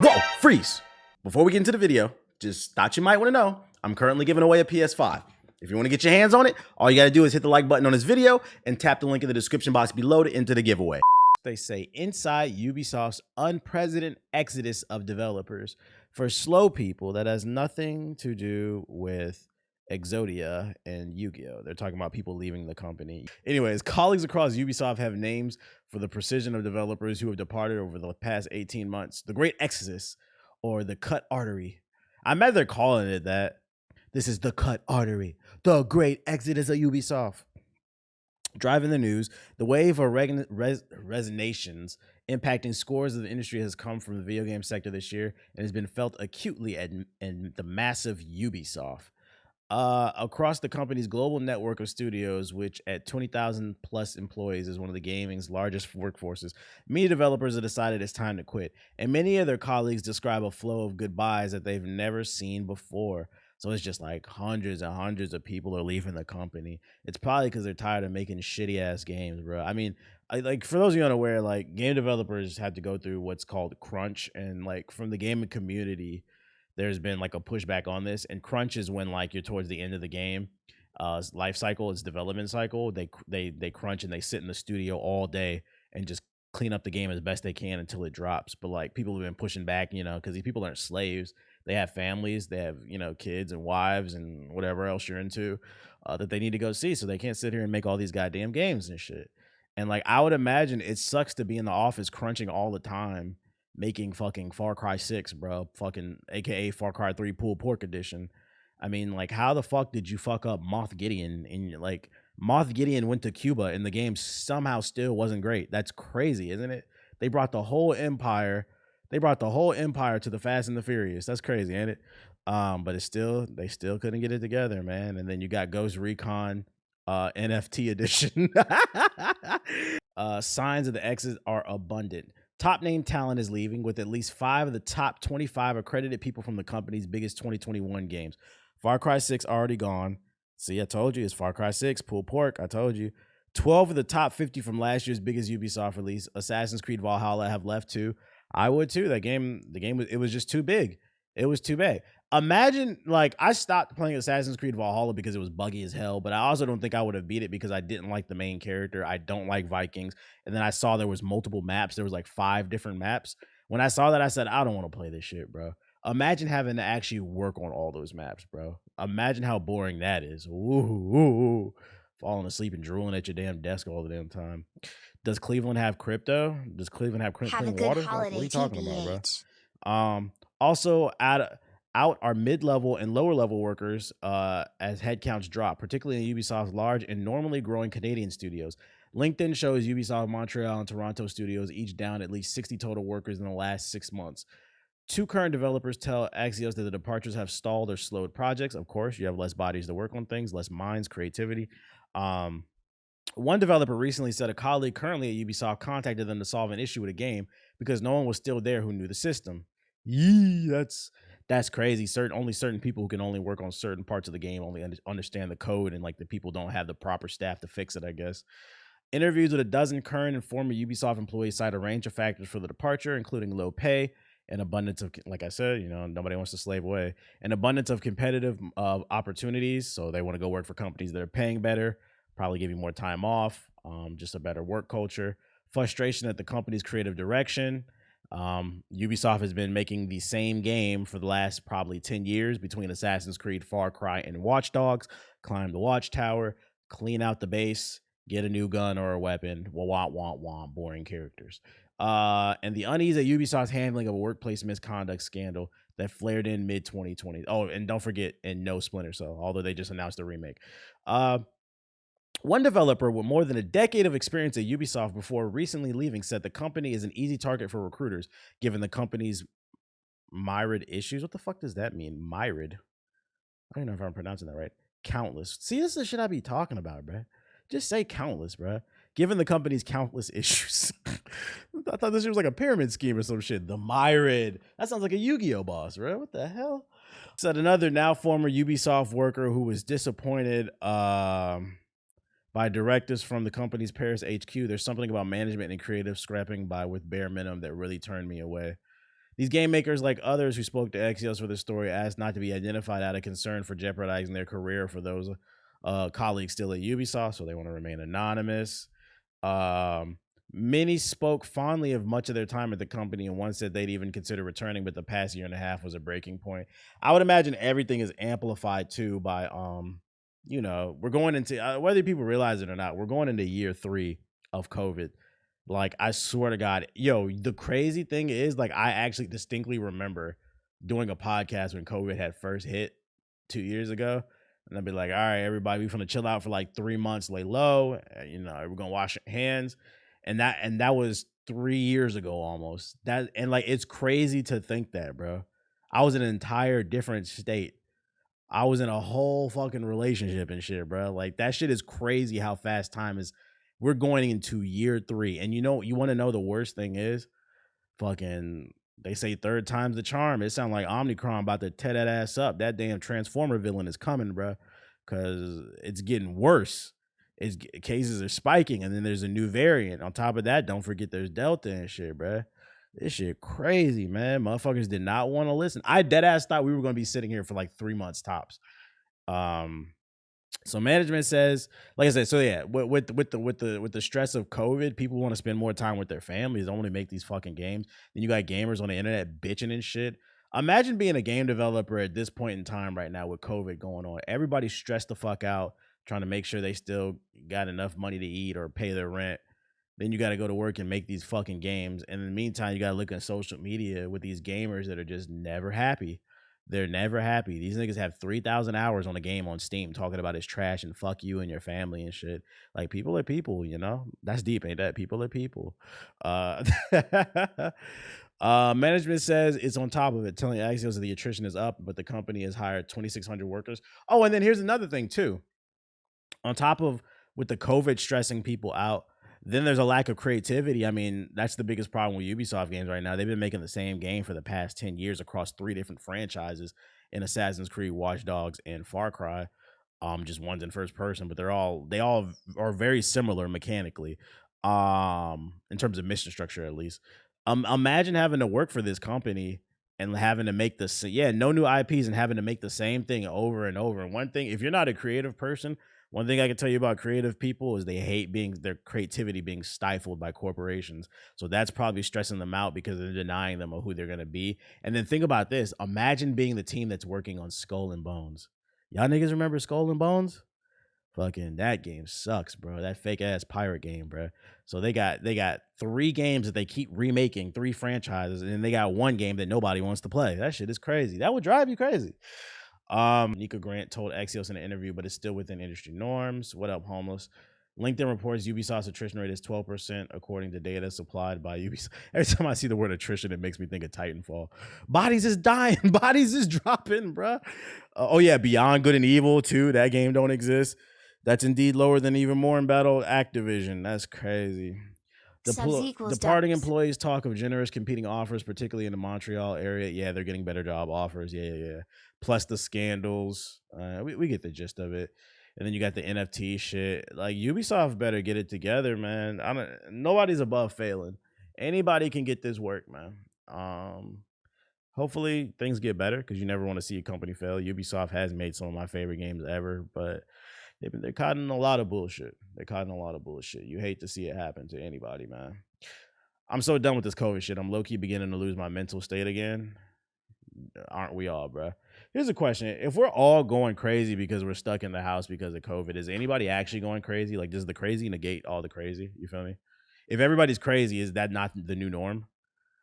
Whoa, freeze! Before we get into the video, just thought you might want to know, I'm currently giving away a PS5. If you want to get your hands on it, all you got to do is hit the like button on this video and tap the link in the description box below to enter the giveaway. They say inside Ubisoft's unprecedented exodus of developers for slow people that has nothing to do with Exodia and Yu-Gi-Oh! They're talking about people leaving the company. Anyways, colleagues across Ubisoft have names for the precision of developers who have departed over the past 18 months. The Great Exodus, or the Cut Artery. I imagine they're calling it that. This is the Cut Artery, the Great Exodus of Ubisoft. Driving the news, the wave of resignations impacting scores of the industry has come from the video game sector this year and has been felt acutely in the massive Ubisoft. Across the company's global network of studios, which at 20,000 plus employees is one of the gaming's largest workforces, many developers have decided it's time to quit, and many of their colleagues describe a flow of goodbyes that they've never seen before. So it's just like hundreds and hundreds of people are leaving the company. It's probably because they're tired of making shitty ass games, bro. I mean, like for those of you unaware, like game developers have to go through what's called crunch, and like from the gaming community, there's been like a pushback on this. And crunch is when like you're towards the end of the game life cycle, its development cycle. They crunch and they sit in the studio all day and just clean up the game as best they can until it drops. But like people have been pushing back, you know, because these people aren't slaves. They have families, they have, you know, kids and wives and whatever else you're into that they need to go see. So they can't sit here and make all these goddamn games and shit. And like I would imagine it sucks to be in the office crunching all the time, making fucking Far Cry 6, bro. Fucking AKA Far Cry 3 Pulled Pork Edition. I mean, like, how the fuck did you fuck up Moth Gideon? And like, Moth Gideon went to Cuba and the game somehow still wasn't great. That's crazy, isn't it? They brought the whole empire. They brought the whole empire to the Fast and the Furious. That's crazy, ain't it? But it's still, they still couldn't get it together, man. And then you got Ghost Recon NFT edition. Signs of the exit are abundant. Top name talent is leaving, with at least 5 of the top 25 accredited people from the company's biggest 2021 games. Far Cry 6 already gone. See, I told you, it's Far Cry 6, pulled pork, I told you. 12 of the top 50 from last year's biggest Ubisoft release, Assassin's Creed Valhalla, have left too. I would too. That game, it was just too big. It was too big. Imagine, like, I stopped playing Assassin's Creed Valhalla because it was buggy as hell, but I also don't think I would have beat it because I didn't like the main character. I don't like Vikings. And then I saw there was multiple maps. There was like 5 different maps. When I saw that, I said, I don't want to play this shit, bro. Imagine having to actually work on all those maps, bro. Imagine how boring that is. Ooh. Falling asleep and drooling at your damn desk all the damn time. Does Cleveland have crypto? Does Cleveland have clean water? What are you talking about, bro? Also, out are mid-level and lower-level workers as headcounts drop, particularly in Ubisoft's large and normally growing Canadian studios. LinkedIn shows Ubisoft Montreal and Toronto studios each down at least 60 total workers in the last 6 months. 2 current developers tell Axios that the departures have stalled or slowed projects. Of course, you have less bodies to work on things, less minds, creativity. One developer recently said a colleague currently at Ubisoft contacted them to solve an issue with a game because no one was still there who knew the system. Yee, that's crazy. Only certain people who can only work on certain parts of the game only understand the code, and like the people don't have the proper staff to fix it, I guess. Interviews with a dozen current and former Ubisoft employees cite a range of factors for the departure, including low pay, an abundance of, like I said, you know, nobody wants to slave away, an abundance of competitive opportunities. So they want to go work for companies that are paying better, probably give you more time off, just a better work culture, frustration at the company's creative direction. Ubisoft has been making the same game for the last probably 10 years between Assassin's Creed, Far Cry, and Watch Dogs. Climb the watchtower, clean out the base, get a new gun or a weapon. Want boring characters. And the unease at Ubisoft's handling of a workplace misconduct scandal that flared in mid-2020. Oh, and don't forget, and no Splinter Cell, although they just announced a remake. One developer with more than a decade of experience at Ubisoft before recently leaving said the company is an easy target for recruiters, given the company's myriad issues. What the fuck does that mean? Myriad? I don't know if I'm pronouncing that right. Countless. See, this is the shit I be talking about, bro. Just say countless, bro. Given the company's countless issues. I thought this was like a pyramid scheme or some shit. The myriad. That sounds like a Yu-Gi-Oh boss, bro. What the hell? Said another now former Ubisoft worker who was disappointed by directives from the company's Paris HQ. There's something about management and creative scrapping by with bare minimum that really turned me away. These game makers, like others who spoke to Axios for this story, asked not to be identified out of concern for jeopardizing their career for those colleagues still at Ubisoft, so they want to remain anonymous. Um, Many spoke fondly of much of their time at the company, and one said they'd even consider returning, but the past year and a half was a breaking point. I would imagine everything is amplified too by we're going into whether people realize it or not, we're going into year 3 of COVID. Like, I swear to God, yo, the crazy thing is, like, I actually distinctly remember doing a podcast when COVID had first hit 2 years ago. And I'd be like, all right, everybody, we're gonna chill out for like 3 months, lay low. We're gonna wash our hands. And that was 3 years ago almost. And like, it's crazy to think that, bro. I was in an entire different state. I was in a whole fucking relationship and shit, bro. Like, that shit is crazy how fast time is. We're going into year 3. And you want to know the worst thing is? Fucking, they say third time's the charm. It sounds like Omnicron about to tear that ass up. That damn Transformer villain is coming, bro, because it's getting worse. Cases are spiking, and then there's a new variant. On top of that, don't forget there's Delta and shit, bro. This shit crazy, man. Motherfuckers did not want to listen. I dead ass thought we were gonna be sitting here for like 3 months tops. So management says, like I said, so yeah, with the stress of COVID, people want to spend more time with their families. Don't want to make these fucking games. Then you got gamers on the internet bitching and shit. Imagine being a game developer at this point in time right now with COVID going on. Everybody's stressed the fuck out, trying to make sure they still got enough money to eat or pay their rent. Then you got to go to work and make these fucking games. And in the meantime, you got to look at social media with these gamers that are just never happy. They're never happy. These niggas have 3,000 hours on a game on Steam talking about it's trash and fuck you and your family and shit. Like, people are people, That's deep, ain't that? People are people. Management says it's on top of it, telling Axios that the attrition is up, but the company has hired 2,600 workers. Oh, and then here's another thing, too. On top of with the COVID stressing people out, then there's a lack of creativity. I mean, that's the biggest problem with Ubisoft games right now. They've been making the same game for the past 10 years across 3 different franchises in Assassin's Creed, Watch Dogs, and Far Cry. Just one's in first person, but they all are very similar mechanically, in terms of mission structure at least. Imagine having to work for this company and having to make no new IPs and having to make the same thing over and over. And one thing, if you're not a creative person, one thing I can tell you about creative people is they hate their creativity being stifled by corporations. So that's probably stressing them out because they're denying them of who they're going to be. And then think about this. Imagine being the team that's working on Skull and Bones. Y'all niggas remember Skull and Bones? Fucking that game sucks, bro. That fake ass pirate game, bro. So they got 3 games that they keep remaking, 3 franchises, and then they got 1 game that nobody wants to play. That shit is crazy. That would drive you crazy. Nico Grant told Axios in an interview, but it's still within industry norms. What up, homeless? LinkedIn reports Ubisoft's attrition rate is 12%, according to data supplied by Ubisoft. Every time I see the word attrition, it makes me think of Titanfall. Bodies is dying. Bodies is dropping, bruh. Oh, yeah, Beyond Good and Evil, too. That game don't exist. That's indeed lower than Even More in Battle Activision. That's crazy. Departing employees talk of generous competing offers, particularly in the Montreal area. Yeah, they're getting better job offers. Yeah. Plus the scandals. We get the gist of it. And then you got the NFT shit. Like, Ubisoft better get it together, man. Nobody's above failing. Anybody can get this work, man. Hopefully things get better, because you never want to see a company fail. Ubisoft has made some of my favorite games ever, but they're caught in a lot of bullshit. You hate to see it happen to anybody, man. I'm so done with this COVID shit. I'm low-key beginning to lose my mental state again. Aren't we all, bro? Here's a question. If we're all going crazy because we're stuck in the house because of COVID, is anybody actually going crazy? Like, does the crazy negate all the crazy? You feel me? If everybody's crazy, is that not the new norm?